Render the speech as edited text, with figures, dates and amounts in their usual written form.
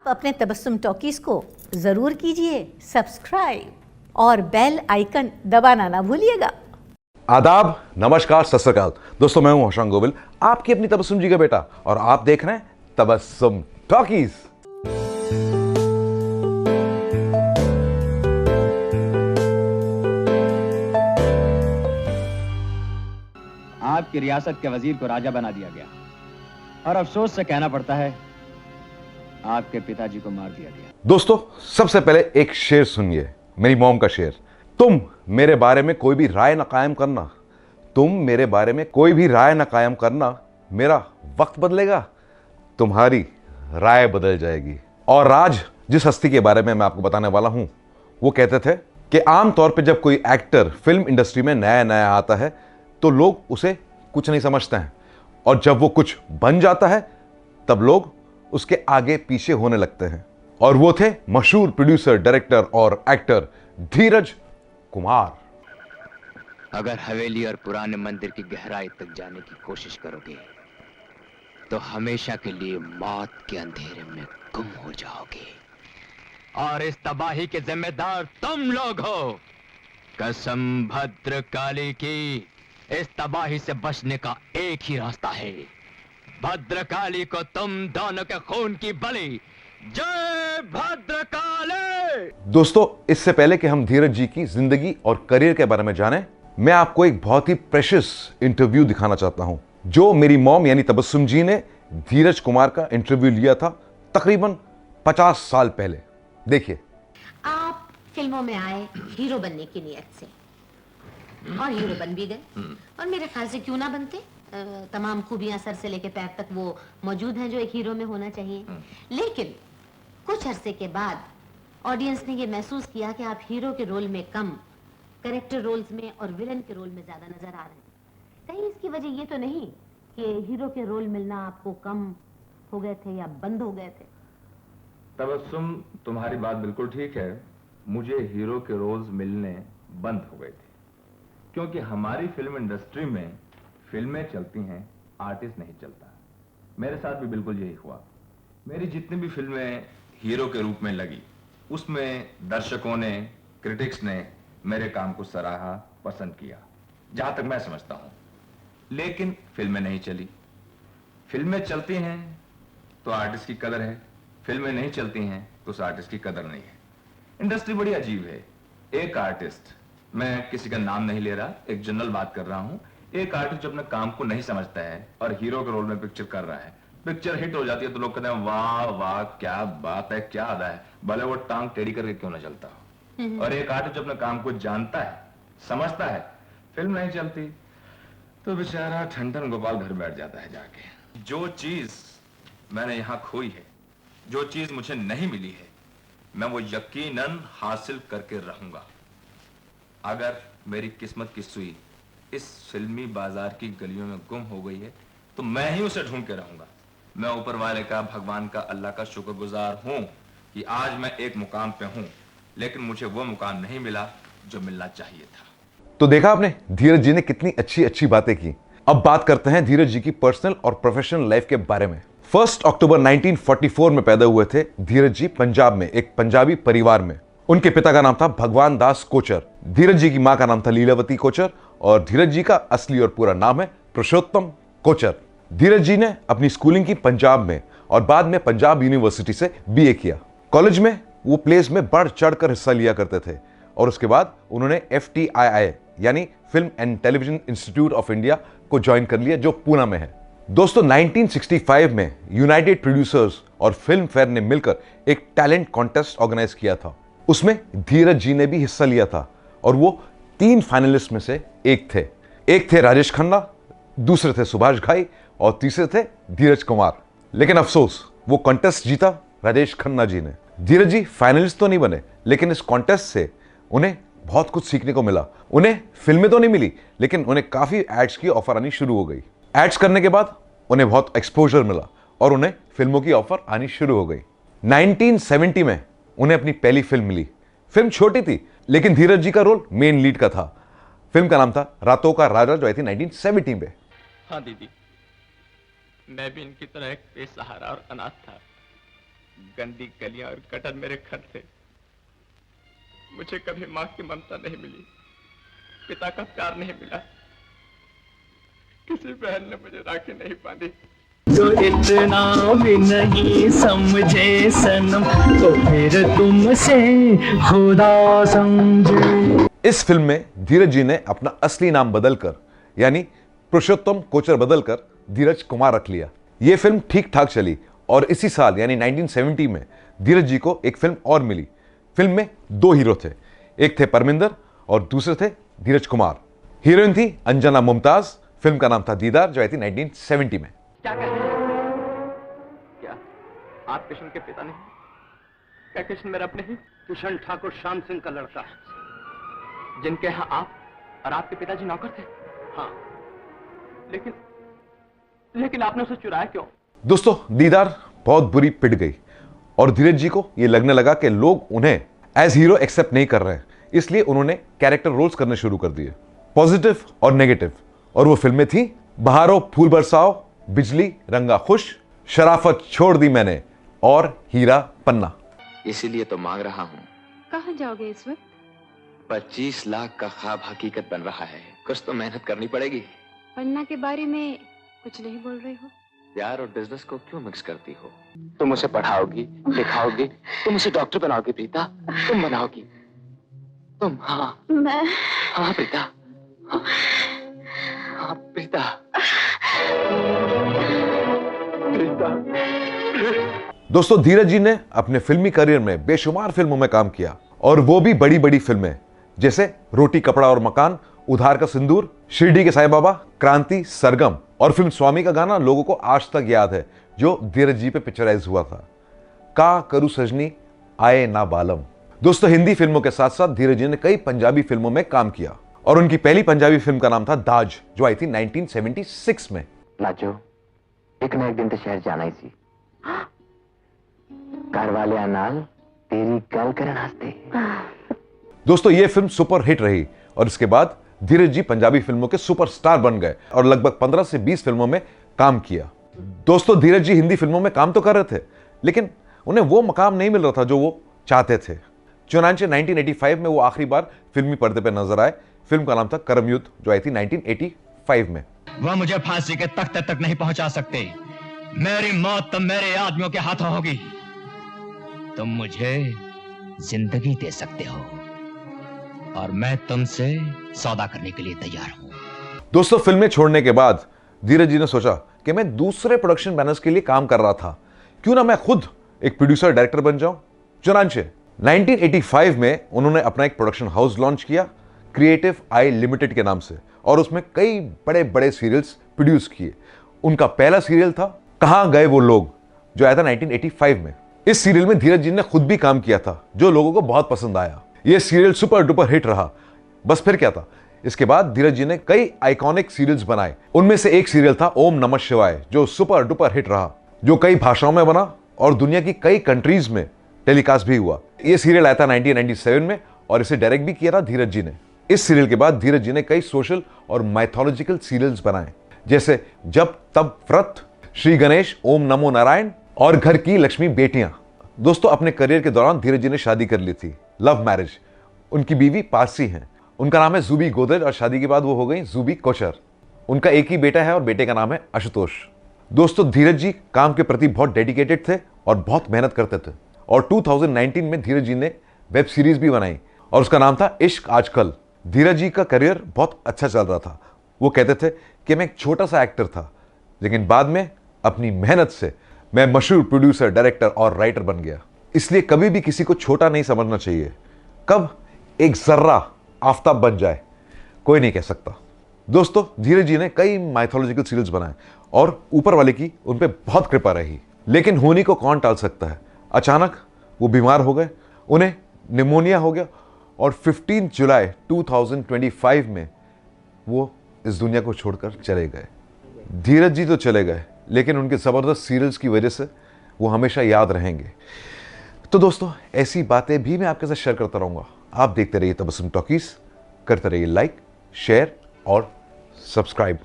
अपने तबस्सुम टॉकीज को जरूर कीजिए सब्सक्राइब और बेल आइकन दबाना ना भूलिएगा। आदाब, नमस्कार, सत श्री अकाल। दोस्तों, मैं हूं होशांग गोविल, आपकी अपनी तबस्सुम जी का बेटा, और आप देख रहे हैं तबस्सुम टॉकीज। आपकी रियासत के वजीर को राजा बना दिया गया और अफसोस से कहना पड़ता है आपके पिताजी को मार दिया गया। दोस्तों, सबसे पहले एक शेर सुनिए, मेरी मॉम का शेर। तुम मेरे बारे में कोई भी राय न कायम करना, तुम मेरे बारे में कोई भी राय न कायम करना, मेरा वक्त बदलेगा, तुम्हारी राय बदल जाएगी। और आज जिस हस्ती के बारे में मैं आपको बताने वाला हूं, वो कहते थे कि आमतौर पे जब कोई एक्टर फिल्म इंडस्ट्री में नया नया आता है तो लोग उसे कुछ नहीं समझते हैं, और जब वो कुछ बन जाता है तब लोग उसके आगे पीछे होने लगते हैं। और वो थे मशहूर प्रोड्यूसर, डायरेक्टर और एक्टर धीरज कुमार। अगर हवेली और पुराने मंदिर की गहराई तक जाने की कोशिश करोगे तो हमेशा के लिए मौत के अंधेरे में गुम हो जाओगे, और इस तबाही के जिम्मेदार तुम लोग हो। कसम भद्रकाली की, इस तबाही से बचने का एक ही रास्ता है, भद्रकाली को तुम दोनों के खून की बलि। जय भद्रकाली। दोस्तों, इससे पहले कि हम धीरज जी की जिंदगी और करियर के बारे में जानें, मैं आपको एक बहुत ही प्रेशियस इंटरव्यू दिखाना चाहता हूं जो मेरी मॉम यानी तबस्सुम जी ने धीरज कुमार का इंटरव्यू लिया था तकरीबन 50 साल पहले। देखिए। आप फिल्मों में आए हीरो बनने की नियत से, और हीरो बन भी गए, और मेरे ख्याल से क्यों ना बनते। तमाम खूबियां सर से लेकर पैर तक वो मौजूद हैं जो एक हीरो में होना चाहिए। लेकिन कुछ अरसे के बाद ऑडियंस ने ये महसूस किया कि आप हीरो के रोल में कम, कैरेक्टर रोल्स में और विलन के रोल में ज्यादा नजर आ रहे हैं। कहीं इसकी वजह ये तो नहीं कि हीरो के रोल मिलना आपको कम हो गए थे या बंद हो गए थे? तबस्सुम, तुम्हारी बात बिल्कुल ठीक है। मुझे हीरो के रोल्स मिलने बंद हो गए थे, क्योंकि हमारी फिल्म इंडस्ट्री में फिल्में चलती हैं, आर्टिस्ट नहीं चलता। मेरे साथ भी बिल्कुल यही हुआ। मेरी जितनी भी फिल्में हीरो के रूप में लगी, उसमें दर्शकों ने, क्रिटिक्स ने मेरे काम को सराहा, पसंद किया, जहां तक मैं समझता हूं। लेकिन फिल्में नहीं चली। फिल्में चलती हैं तो आर्टिस्ट की कदर है, फिल्में नहीं चलती हैं तो उस आर्टिस्ट की कदर नहीं है। इंडस्ट्री बड़ी अजीब है। एक आर्टिस्ट, मैं किसी का नाम नहीं ले रहा, एक जनरल बात कर रहा हूं, एक आर्टिस्ट जो अपने काम को नहीं समझता है और हीरो के रोल में पिक्चर कर रहा है, पिक्चर हिट हो जाती है तो लोग कहते हैं वाह वाह क्या बात है, क्या अदा है, भले वो टांग टेढ़ी करके क्यों ना चलता हो। और एक आर्टिस्ट जो अपने काम को जानता है, समझता है, फिल्म नहीं चलती तो बेचारा ठंडन गोपाल घर बैठ जाता है जाके। जो चीज मैंने यहां खोई है, जो चीज मुझे नहीं मिली है, मैं वो यकीनन हासिल करके रहूंगा। अगर मेरी किस्मत की सुई इस फिल्मी बाजार की गलियों में गुम हो गई है तो मैं ही उसे ढूंढ के रहूंगा। मैं ऊपर वाले का, भगवान का, अल्लाह का शुक्रगुजार हूं कि आज मैं एक मुकाम पे हूं, लेकिन मुझे वो मुकाम नहीं मिला जो मिलना चाहिए था। तो देखा आपने, धीरज जी ने कितनी अच्छी अच्छी बातें की। अब बात करते हैं धीरज जी की पर्सनल और प्रोफेशनल लाइफ के बारे में। 1 अक्टूबर 1944 में पैदा हुए थे धीरज जी पंजाब में, एक पंजाबी परिवार में। उनके पिता का नाम था भगवान दास कोचर, धीरज जी की मां का नाम था लीलावती कोचर, और धीरज जी का असली और पूरा नाम है पुरुषोत्तम कोचर। धीरज जी ने अपनी स्कूलिंग की पंजाब में और बाद में पंजाब यूनिवर्सिटी से बीए किया। कॉलेज में वो प्लेस में बढ़ चढ़कर हिस्सा लिया करते थे, और उसके बाद उन्होंने FTII यानी film and television institute of India को ज्वाइन कर लिया, जो पूना में है। दोस्तों, 1965 में यूनाइटेड प्रोड्यूसर्स और फिल्म फेयर ने मिलकर एक टैलेंट कॉन्टेस्ट ऑर्गेनाइज किया था। उसमें धीरज जी ने भी हिस्सा लिया था, और वो 3 फाइनलिस्ट में से एक थे राजेश खन्ना, दूसरे थे सुभाष घाई, और तीसरे थे धीरज कुमार। लेकिन अफसोस, वो कॉन्टेस्ट जीता राजेश खन्ना जी ने। धीरज जी फाइनलिस्ट तो नहीं बने, लेकिन इस कॉन्टेस्ट से उन्हें बहुत कुछ सीखने को मिला। उन्हें फिल्में तो नहीं मिली, लेकिन उन्हें काफी एड्स की ऑफर आनी शुरू हो गई। एड्स करने के बाद उन्हें बहुत एक्सपोजर मिला और उन्हें फिल्मों की ऑफर आनी शुरू हो गई। 1970 में उन्हें अपनी पहली फिल्म मिली। फिल्म छोटी थी, लेकिन धीरज जी का रोल मेन लीड का था। फिल्म का नाम था रातों का राजा, जो आई थी 1970 में। हाँ दीदी, मैं भी इनकी तरह एक बेसहारा और अनाथ था। गंदी गलियां और गटर मेरे घर थे। मुझे कभी माँ की ममता नहीं मिली, पिता का प्यार नहीं मिला, किसी बहन ने मुझे राखी नहीं बांधी। जो इतना भी नहीं समझे सनम, तो फिर तुमसे खुदा समझे। इस फिल्म में धीरज जी ने अपना असली नाम बदलकर यानी पुरुषोत्तम कोचर बदलकर धीरज कुमार रख लिया। यह फिल्म ठीक ठाक चली और इसी साल यानी 1970 में धीरज जी को एक फिल्म और मिली। फिल्म में दो हीरो थे, एक थे परमिंदर और दूसरे थे धीरज कुमार। हीरोइन थी अंजना मुमताज। फिल्म का नाम था दीदार, जो आई थी 1970 में। क्या कह रहे हैं? क्या आप किशन के पिता नहीं? क्या किशन मेरा अपने ही? किशन ठाकुर श्याम सिंह का लड़का है, जिनके यहाँ आप और आपके पिताजी नौकर थे? हाँ। लेकिन आपने उसे चुराया क्यों? दोस्तों, दीदार बहुत बुरी पिट गई और धीरज जी को यह लगने लगा कि लोग उन्हें एज हीरो एक्सेप्ट नहीं कर रहे हैं, इसलिए उन्होंने कैरेक्टर रोल्स करने शुरू कर दिए, पॉजिटिव और नेगेटिव। और वो फिल्में थी बहारो फूल बरसाओ, बिजली, रंगा खुश, शराफत छोड़ दी मैंने और हीरा पन्ना। इसीलिए तो मांग रहा हूँ। कहाँ जाओगे इस वक्त? 25 लाख का ख्वाब हकीकत बन रहा है, कुछ तो मेहनत करनी पड़ेगी। पन्ना के बारे में कुछ नहीं बोल रहे हो? प्यार और बिजनेस को क्यों मिक्स करती हो? तुम उसे पढ़ाओगी, लिखाओगी, तुम उसे डॉक्टर बनाओगी प्रीता, तुम बनाओगी। तुम? हाँ मैं? हाँ प्रीता, हाँ, हाँ प्रीता, प्रीता। दोस्तों, धीरज जी ने अपने फिल्मी करियर में बेशुमार फिल्मों में काम किया और वो भी बड़ी बड़ी फिल्में, जैसे रोटी कपड़ा और मकान, उधार का सिंदूर, शिरडी के साईं बाबा, क्रांति, सरगम और फिल्म स्वामी का गाना लोगों को आज तक याद है, जो धीरज जी पे पिक्चराइज हुआ था, का करू सजनी आए ना बालम। दोस्तों, हिंदी फिल्मों के साथ साथ धीरज जी ने कई पंजाबी फिल्मों में काम किया और उनकी पहली पंजाबी फिल्म का नाम था दाज, जो आई थी 1976 में। लाजो, एक ना एक दिन तो शहर जाना ही सी। घर वाले नाल तेरी गल करन हंसते। दोस्तों, ये फिल्म सुपर हिट रही और इसके बाद धीरज जी पंजाबी फिल्मों के सुपरस्टार बन गए और लगभग 15 से 20 फिल्मों में काम किया। दोस्तों, धीरज जी हिंदी फिल्मों में काम तो कर रहे थे, लेकिन उन्हें वो मकाम नहीं मिल रहा था जो वो चाहते थे। चुनांचे 1985 में वो आखिरी बार फिल्मी पर्दे पर नजर आए। फिल्म का नाम था करम युद्ध, जो आई थी 1985 में। वह मुझे फांसी के तख्ते तक नहीं पहुंचा सकते। मेरी मौत तो मेरे आदमियों के हाथों होगी। तुम मुझे जिंदगी दे सकते हो और मैं तुमसे सौदा करने के लिए तैयार हूं। दोस्तों, फिल्में छोड़ने के बाद धीरज जी ने सोचा कि मैं दूसरे प्रोडक्शन बैनर्स के लिए काम कर रहा था, क्यों ना मैं खुद एक प्रोड्यूसर डायरेक्टर बन जाऊं। चुनांचे 1985 में उन्होंने अपना एक प्रोडक्शन हाउस लॉन्च किया, क्रिएटिव आई लिमिटेड के नाम से, और उसमें कई बड़े बड़े सीरियल्स प्रोड्यूस किए। उनका पहला सीरियल था कहां गए वो लोग, जो आया था 1985 में। इस सीरियल में धीरज जी ने खुद भी काम किया था, जो लोगों को बहुत पसंद आया। यह सीरियल सुपर डुपर हिट रहा। बस फिर क्या था, इसके बाद धीरज जी ने कई आइकॉनिक सीरियल्स बनाए। उनमें से एक सीरियल था ओम नमः शिवाय, जो सुपर डुपर हिट रहा, जो कई भाषाओं में बना और दुनिया की कई कंट्रीज में टेलीकास्ट भी हुआ। यह सीरियल आया था 1997 में और इसे डायरेक्ट भी किया था धीरज जी ने। इस सीरियल के बाद धीरज जी ने कई सोशल और माइथोलॉजिकल सीरियल्स बनाए, जैसे जब तब व्रत, श्री गणेश, ओम नमो नारायण और घर की लक्ष्मी बेटियां। दोस्तों, अपने करियर के दौरान धीरज जी ने शादी कर ली थी, लव मैरिज। उनकी बीवी पारसी हैं, उनका नाम है जूबी गोदरेज और शादी के बाद वो हो गई जूबी कोचर। उनका एक ही बेटा है और बेटे का नाम है आशुतोष। दोस्तों, धीरज जी काम के प्रति बहुत डेडिकेटेड थे और बहुत मेहनत करते थे और 2019 में धीरज जी ने वेब सीरीज भी बनाई और उसका नाम था इश्क आजकल। धीरज जी का करियर बहुत अच्छा चल रहा था। वो कहते थे कि मैं एक छोटा सा एक्टर था, लेकिन बाद में अपनी मेहनत से मैं मशहूर प्रोड्यूसर, डायरेक्टर और राइटर बन गया। इसलिए कभी भी किसी को छोटा नहीं समझना चाहिए। कब एक जर्रा आफताब बन जाए, कोई नहीं कह सकता। दोस्तों, धीरज जी ने कई माइथोलॉजिकल सीरियल्स बनाए और ऊपर वाले की उन पे बहुत कृपा रही, लेकिन होनी को कौन टाल सकता है। अचानक वो बीमार हो गए, उन्हें निमोनिया हो गया और 15 जुलाई 2025 में वो इस दुनिया को छोड़कर चले गए। धीरज जी तो चले गए, लेकिन उनके ज़बरदस्त सीरियल्स की वजह से वो हमेशा याद रहेंगे। तो दोस्तों, ऐसी बातें भी मैं आपके साथ शेयर करता रहूँगा। आप देखते रहिए तबस्सुम टॉकीज, करते रहिए लाइक, शेयर और सब्सक्राइब।